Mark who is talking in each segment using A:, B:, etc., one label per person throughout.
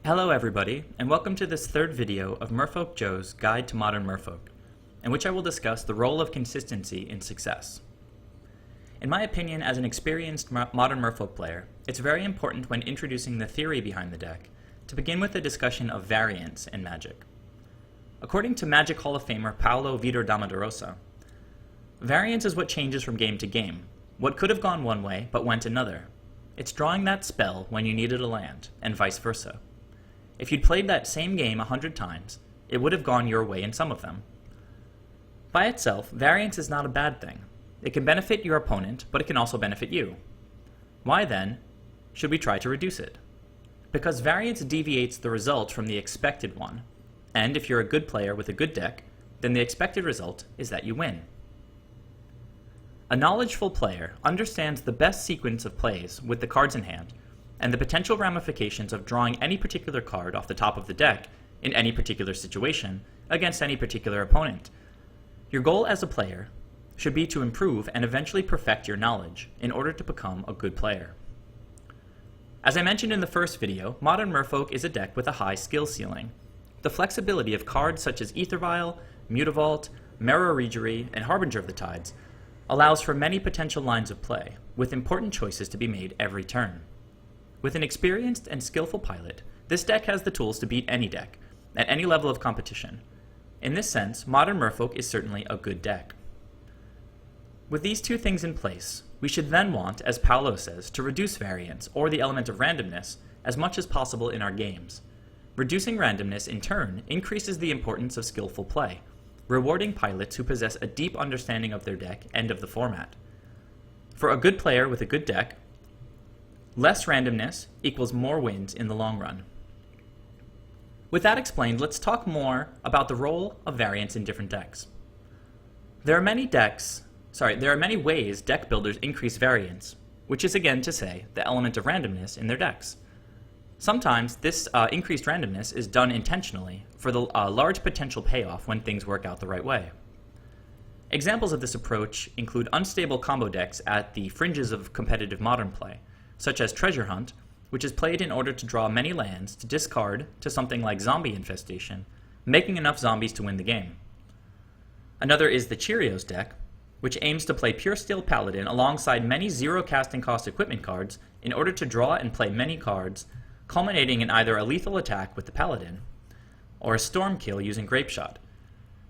A: Hello everybody, and welcome to this third video of Merfolk Joe's Guide to Modern Merfolk, in which I will discuss the role of consistency in success. In my opinion, as an experienced modern Merfolk player, it's very important when introducing the theory behind the deck to begin with a discussion of variance in Magic. According to Magic Hall of Famer Paolo Vitor Damaderosa, variance is what changes from game to game, what could have gone one way but went another. It's drawing that spell when you needed a land, and vice versa. If you'd played that same game 100 times, it would have gone your way in some of them. By itself, variance is not a bad thing. It can benefit your opponent, but it can also benefit you. Why then should we try to reduce it? Because variance deviates the result from the expected one, and if you're a good player with a good deck, then the expected result is that you win. A knowledgeful player understands the best sequence of plays with the cards in hand, and the potential ramifications of drawing any particular card off the top of the deck in any particular situation against any particular opponent. Your goal as a player should be to improve and eventually perfect your knowledge in order to become a good player. As I mentioned in the first video, Modern Merfolk is a deck with a high skill ceiling. The flexibility of cards such as Aether Vial, Mutavault, Mirror Regery, and Harbinger of the Tides allows for many potential lines of play, with important choices to be made every turn. With an experienced and skillful pilot, this deck has the tools to beat any deck, at any level of competition. In this sense, Modern Merfolk is certainly a good deck. With these two things in place, we should then want, as Paolo says, to reduce variance, or the element of randomness, as much as possible in our games. Reducing randomness, in turn, increases the importance of skillful play, rewarding pilots who possess a deep understanding of their deck and of the format. For a good player with a good deck, less randomness equals more wins in the long run. With that explained, let's talk more about the role of variance in different decks. There are many ways deck builders increase variance, which is again to say the element of randomness in their decks. Sometimes this increased randomness is done intentionally for the large potential payoff when things work out the right way. Examples of this approach include unstable combo decks at the fringes of competitive modern play, such as Treasure Hunt, which is played in order to draw many lands to discard to something like Zombie Infestation, making enough zombies to win the game. Another is the Cheerios deck, which aims to play Pure Steel Paladin alongside many zero casting cost equipment cards in order to draw and play many cards, culminating in either a lethal attack with the Paladin, or a storm kill using Grapeshot.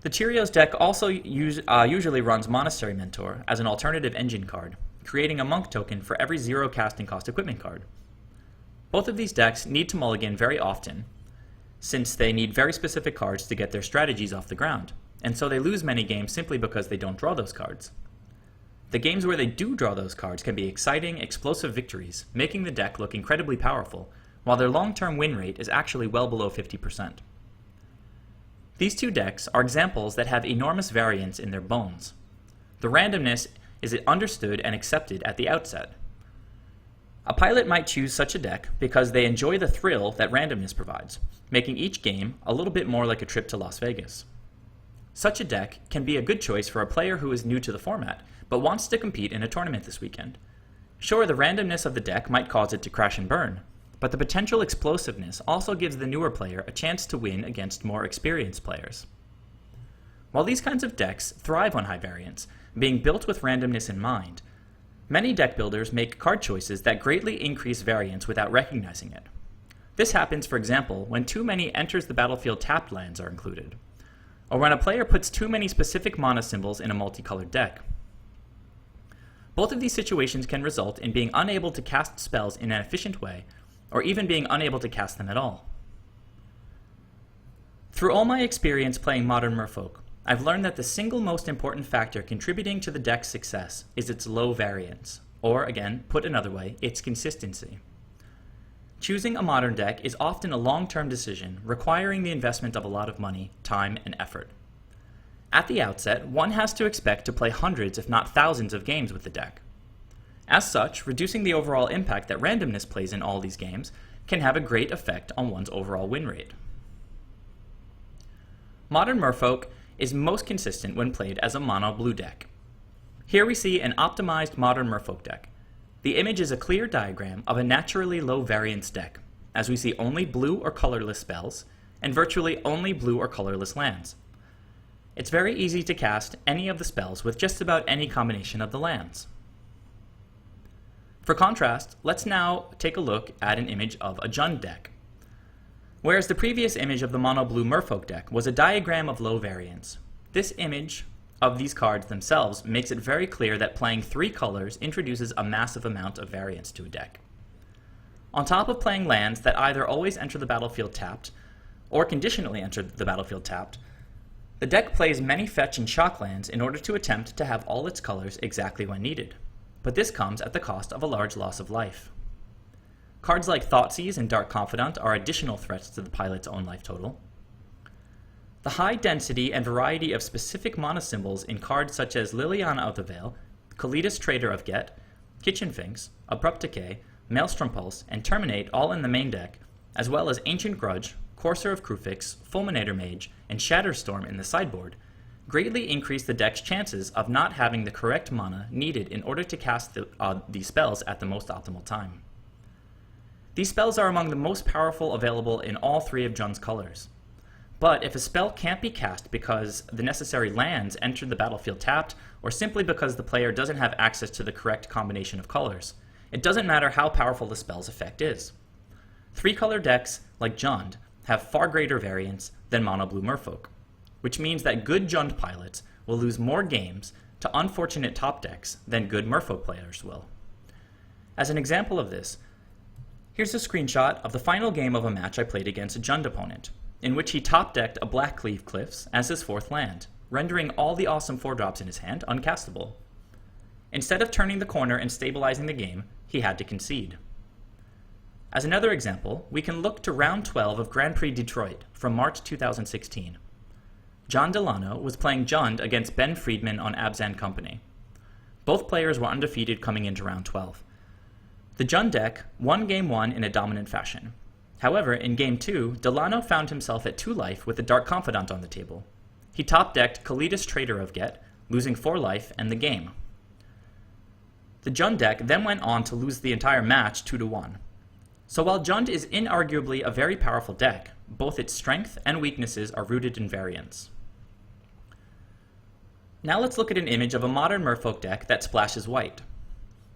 A: The Cheerios deck also usually runs Monastery Mentor as an alternative engine card, creating a monk token for every zero casting cost equipment card. Both of these decks need to mulligan very often, since they need very specific cards to get their strategies off the ground, and so they lose many games simply because they don't draw those cards. The games where they do draw those cards can be exciting, explosive victories, making the deck look incredibly powerful, while their long-term win rate is actually well below 50%. These two decks are examples that have enormous variance in their bones. The randomness is understood and accepted at the outset. A pilot might choose such a deck because they enjoy the thrill that randomness provides, making each game a little bit more like a trip to Las Vegas. Such a deck can be a good choice for a player who is new to the format, but wants to compete in a tournament this weekend. Sure, the randomness of the deck might cause it to crash and burn, but the potential explosiveness also gives the newer player a chance to win against more experienced players. While these kinds of decks thrive on high variance, being built with randomness in mind, many deck builders make card choices that greatly increase variance without recognizing it. This happens, for example, when too many enters the battlefield tapped lands are included, or when a player puts too many specific mana symbols in a multicolored deck. Both of these situations can result in being unable to cast spells in an efficient way, or even being unable to cast them at all. Through all my experience playing Modern Merfolk, I've learned that the single most important factor contributing to the deck's success is its low variance, or again, put another way, its consistency. Choosing a modern deck is often a long-term decision requiring the investment of a lot of money, time, and effort. At the outset, one has to expect to play hundreds if not thousands of games with the deck. As such, reducing the overall impact that randomness plays in all these games can have a great effect on one's overall win rate. Modern Merfolk is most consistent when played as a mono blue deck. Here we see an optimized Modern Merfolk deck. The image is a clear diagram of a naturally low variance deck, as we see only blue or colorless spells, and virtually only blue or colorless lands. It's very easy to cast any of the spells with just about any combination of the lands. For contrast, let's now take a look at an image of a Jund deck. Whereas the previous image of the mono blue Merfolk deck was a diagram of low variance, this image of these cards themselves makes it very clear that playing 3 colors introduces a massive amount of variance to a deck. On top of playing lands that either always enter the battlefield tapped or conditionally enter the battlefield tapped, the deck plays many fetch and shock lands in order to attempt to have all its colors exactly when needed, but this comes at the cost of a large loss of life. Cards like Thoughtseize and Dark Confidant are additional threats to the pilot's own life total. The high density and variety of specific mana symbols in cards such as Liliana of the Veil, Kalidas Trader of Get, Kitchen Finks, Abrupt Decay, Maelstrom Pulse, and Terminate all in the main deck, as well as Ancient Grudge, Courser of Krufix, Fulminator Mage, and Shatterstorm in the sideboard, greatly increase the deck's chances of not having the correct mana needed in order to cast these spells at the most optimal time. These spells are among the most powerful available in all 3 of Jund's colors. But if a spell can't be cast because the necessary lands entered the battlefield tapped, or simply because the player doesn't have access to the correct combination of colors, it doesn't matter how powerful the spell's effect is. 3-color decks, like Jund, have far greater variance than mono blue Merfolk, which means that good Jund pilots will lose more games to unfortunate top decks than good Merfolk players will. As an example of this, here's a screenshot of the final game of a match I played against a Jund opponent, in which he top-decked a Blackcleave Cliffs as his 4th land, rendering all the awesome 4-drops in his hand uncastable. Instead of turning the corner and stabilizing the game, he had to concede. As another example, we can look to round 12 of Grand Prix Detroit from March 2016. John Delano was playing Jund against Ben Friedman on Abzan Company. Both players were undefeated coming into round 12. The Jund deck won Game 1 in a dominant fashion. However, in Game 2, Delano found himself at 2 life with a Dark Confidant on the table. He top-decked Kalidas Trader of Get, losing 4 life and the game. The Jund deck then went on to lose the entire match 2-1. So while Jund is inarguably a very powerful deck, both its strength and weaknesses are rooted in variance. Now let's look at an image of a modern Merfolk deck that splashes white.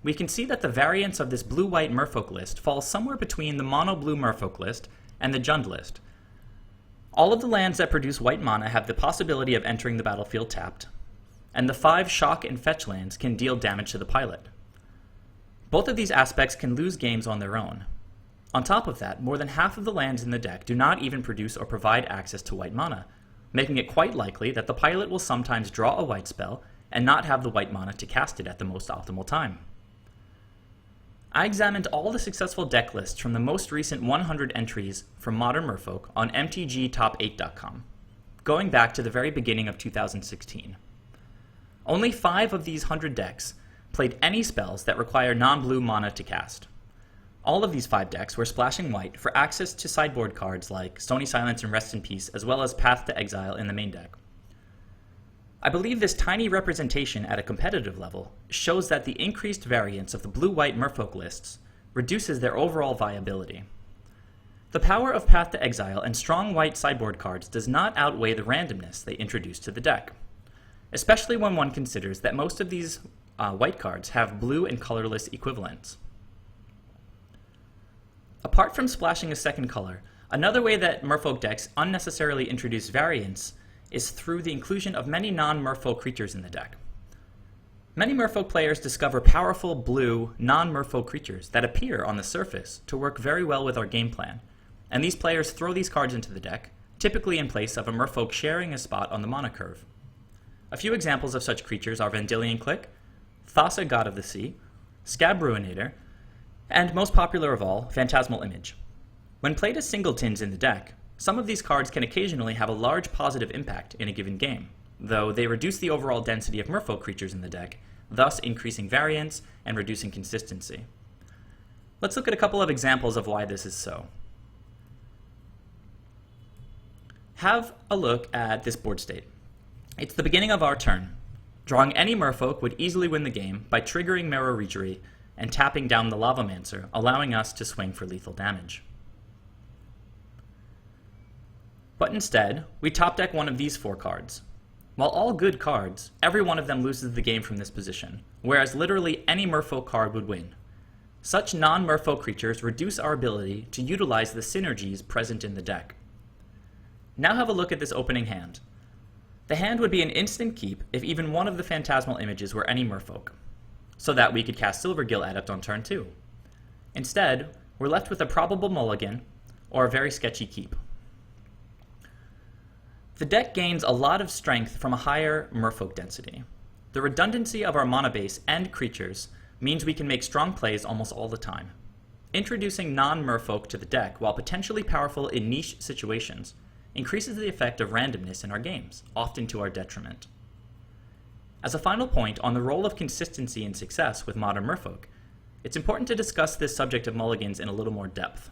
A: We can see that the variance of this blue-white Merfolk list falls somewhere between the mono-blue Merfolk list and the Jund list. All of the lands that produce white mana have the possibility of entering the battlefield tapped, and the 5 shock and fetch lands can deal damage to the pilot. Both of these aspects can lose games on their own. On top of that, more than half of the lands in the deck do not even produce or provide access to white mana, making it quite likely that the pilot will sometimes draw a white spell and not have the white mana to cast it at the most optimal time. I examined all the successful deck lists from the most recent 100 entries from Modern Merfolk on mtgtop8.com, going back to the very beginning of 2016. Only 5 of these 100 decks played any spells that require non-blue mana to cast. All of these 5 decks were splashing white for access to sideboard cards like Stony Silence and Rest in Peace, as well as Path to Exile in the main deck. I believe this tiny representation at a competitive level shows that the increased variance of the blue-white Merfolk lists reduces their overall viability. The power of Path to Exile and strong white sideboard cards does not outweigh the randomness they introduce to the deck, especially when one considers that most of these white cards have blue and colorless equivalents. Apart from splashing a second color, another way that Merfolk decks unnecessarily introduce variance is through the inclusion of many non-Merfolk creatures in the deck. Many Merfolk players discover powerful blue, non-Merfolk creatures that appear on the surface to work very well with our game plan, and these players throw these cards into the deck, typically in place of a Merfolk sharing a spot on the mana curve. A few examples of such creatures are Vendilion Click, Thassa God of the Sea, Scab Ruinator, and most popular of all, Phantasmal Image. When played as singletons in the deck, some of these cards can occasionally have a large positive impact in a given game, though they reduce the overall density of Merfolk creatures in the deck, thus increasing variance and reducing consistency. Let's look at a couple of examples of why this is so. Have a look at this board state. It's the beginning of our turn. Drawing any Merfolk would easily win the game by triggering Mirror Reechery and tapping down the Lavamancer, allowing us to swing for lethal damage. But instead, we top deck one of these 4 cards. While all good cards, every one of them loses the game from this position, whereas literally any Merfolk card would win. Such non-Merfolk creatures reduce our ability to utilize the synergies present in the deck. Now have a look at this opening hand. The hand would be an instant keep if even one of the phantasmal images were any Merfolk, so that we could cast Silvergill Adept on turn 2. Instead, we're left with a probable mulligan or a very sketchy keep. The deck gains a lot of strength from a higher Merfolk density. The redundancy of our mana base and creatures means we can make strong plays almost all the time. Introducing non-Merfolk to the deck, while potentially powerful in niche situations, increases the effect of randomness in our games, often to our detriment. As a final point on the role of consistency in success with modern Merfolk, it's important to discuss this subject of mulligans in a little more depth.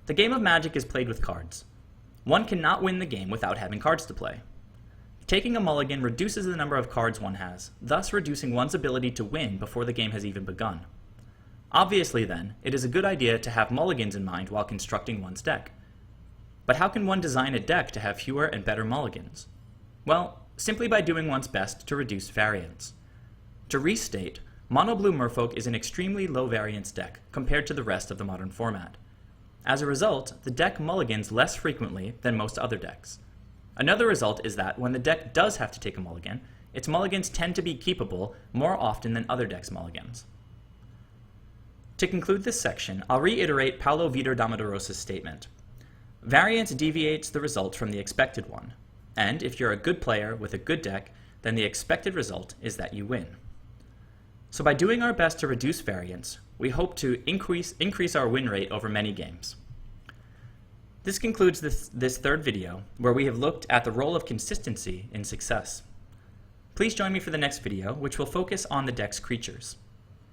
A: The game of Magic is played with cards. One cannot win the game without having cards to play. Taking a mulligan reduces the number of cards one has, thus reducing one's ability to win before the game has even begun. Obviously then, it is a good idea to have mulligans in mind while constructing one's deck. But how can one design a deck to have fewer and better mulligans? Well, simply by doing one's best to reduce variance. To restate, Mono Blue Merfolk is an extremely low variance deck compared to the rest of the modern format. As a result, the deck mulligans less frequently than most other decks. Another result is that when the deck does have to take a mulligan, its mulligans tend to be keepable more often than other decks' mulligans. To conclude this section, I'll reiterate Paulo Vitor Damodarosa's statement. Variance deviates the result from the expected one, and if you're a good player with a good deck, then the expected result is that you win. So by doing our best to reduce variance, we hope to increase our win rate over many games. This concludes this third video, where we have looked at the role of consistency in success. Please join me for the next video, which will focus on the deck's creatures.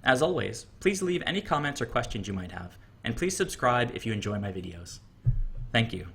A: As always, please leave any comments or questions you might have, and please subscribe if you enjoy my videos. Thank you.